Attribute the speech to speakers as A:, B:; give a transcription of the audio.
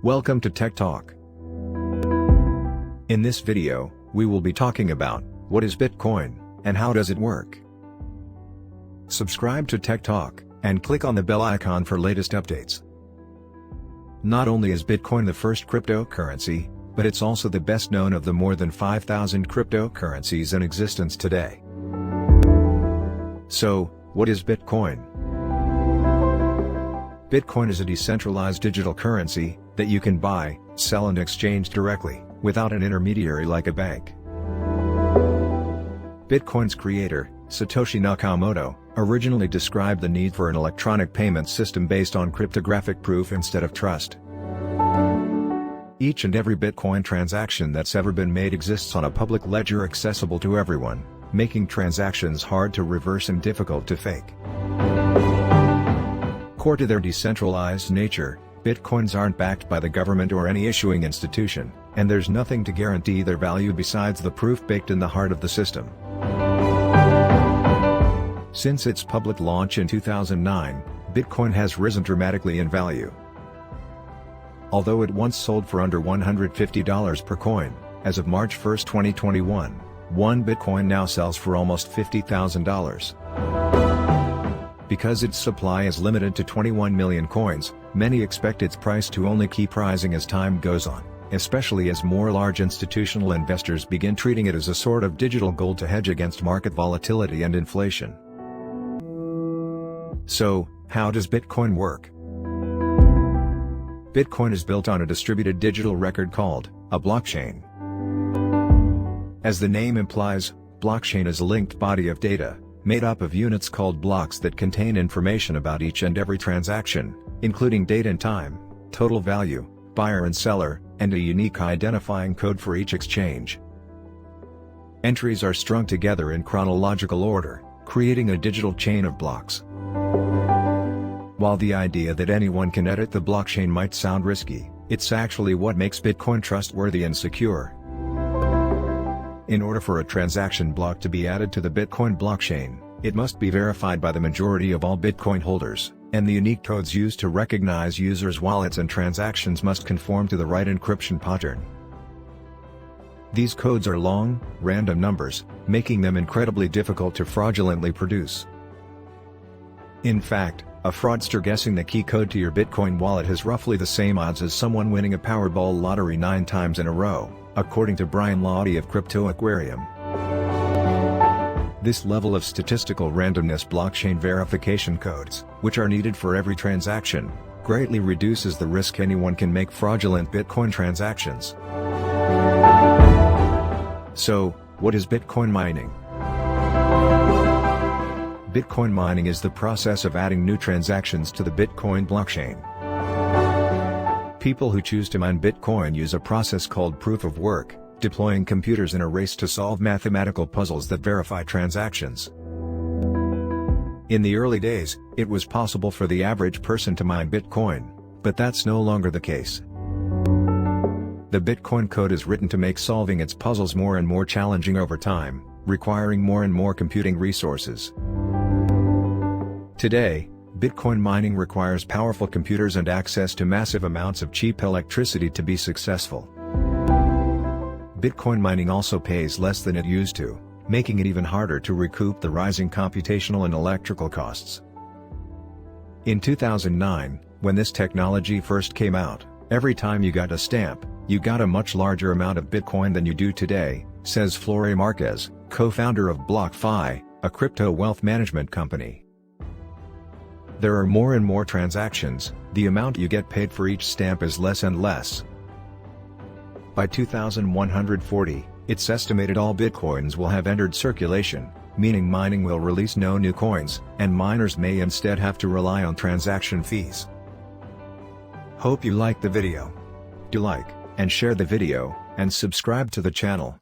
A: Welcome to Tech Talk. In this video, we will be talking about what is Bitcoin and how does it work. Subscribe to Tech Talk and click on the bell icon for latest updates. Not only is Bitcoin the first cryptocurrency, but it's also the best known of the more than 5,000 cryptocurrencies in existence today. So, what is Bitcoin? Bitcoin is a decentralized digital currency that you can buy, sell and exchange directly, without an intermediary like a bank. Bitcoin's creator, Satoshi Nakamoto, originally described the need for an electronic payment system based on cryptographic proof instead of trust. Each and every Bitcoin transaction that's ever been made exists on a public ledger accessible to everyone, making transactions hard to reverse and difficult to fake. Core to their decentralized nature, Bitcoins aren't backed by the government or any issuing institution, and there's nothing to guarantee their value besides the proof baked in the heart of the system. Since its public launch in 2009, Bitcoin has risen dramatically in value. Although it once sold for under $150 per coin, as of March 1, 2021, one Bitcoin now sells for almost $50,000. Because its supply is limited to 21 million coins, many expect its price to only keep rising as time goes on, especially as more large institutional investors begin treating it as a sort of digital gold to hedge against market volatility and inflation. So, how does Bitcoin work? Bitcoin is built on a distributed digital record called a blockchain. As the name implies, blockchain is a linked body of data, made up of units called blocks that contain information about each and every transaction, including date and time, total value, buyer and seller, and a unique identifying code for each exchange. Entries are strung together in chronological order, creating a digital chain of blocks. While the idea that anyone can edit the blockchain might sound risky, it's actually what makes Bitcoin trustworthy and secure. In order for a transaction block to be added to the Bitcoin blockchain, it must be verified by the majority of all Bitcoin holders, and the unique codes used to recognize users' wallets and transactions must conform to the right encryption pattern. These codes are long, random numbers, making them incredibly difficult to fraudulently produce. In fact, a fraudster guessing the key code to your Bitcoin wallet has roughly the same odds as someone winning a Powerball lottery 9 times in a row, according to Brian Lawdy of Crypto Aquarium. This level of statistical randomness blockchain verification codes, which are needed for every transaction, greatly reduces the risk anyone can make fraudulent Bitcoin transactions. So, what is Bitcoin mining? Bitcoin mining is the process of adding new transactions to the Bitcoin blockchain. People who choose to mine Bitcoin use a process called proof of work, deploying computers in a race to solve mathematical puzzles that verify transactions. In the early days, it was possible for the average person to mine Bitcoin, but that's no longer the case. The Bitcoin code is written to make solving its puzzles more and more challenging over time, requiring more and more computing resources. Today, Bitcoin mining requires powerful computers and access to massive amounts of cheap electricity to be successful. Bitcoin mining also pays less than it used to, making it even harder to recoup the rising computational and electrical costs. In 2009, when this technology first came out, every time you got a stamp, you got a much larger amount of Bitcoin than you do today, says Flore Marquez, co-founder of BlockFi, a crypto wealth management company. There are more and more transactions, the amount you get paid for each stamp is less and less. By 2140, it's estimated all Bitcoins will have entered circulation, meaning mining will release no new coins, and miners may instead have to rely on transaction fees. Hope you liked the video. Do like, and share the video, and subscribe to the channel.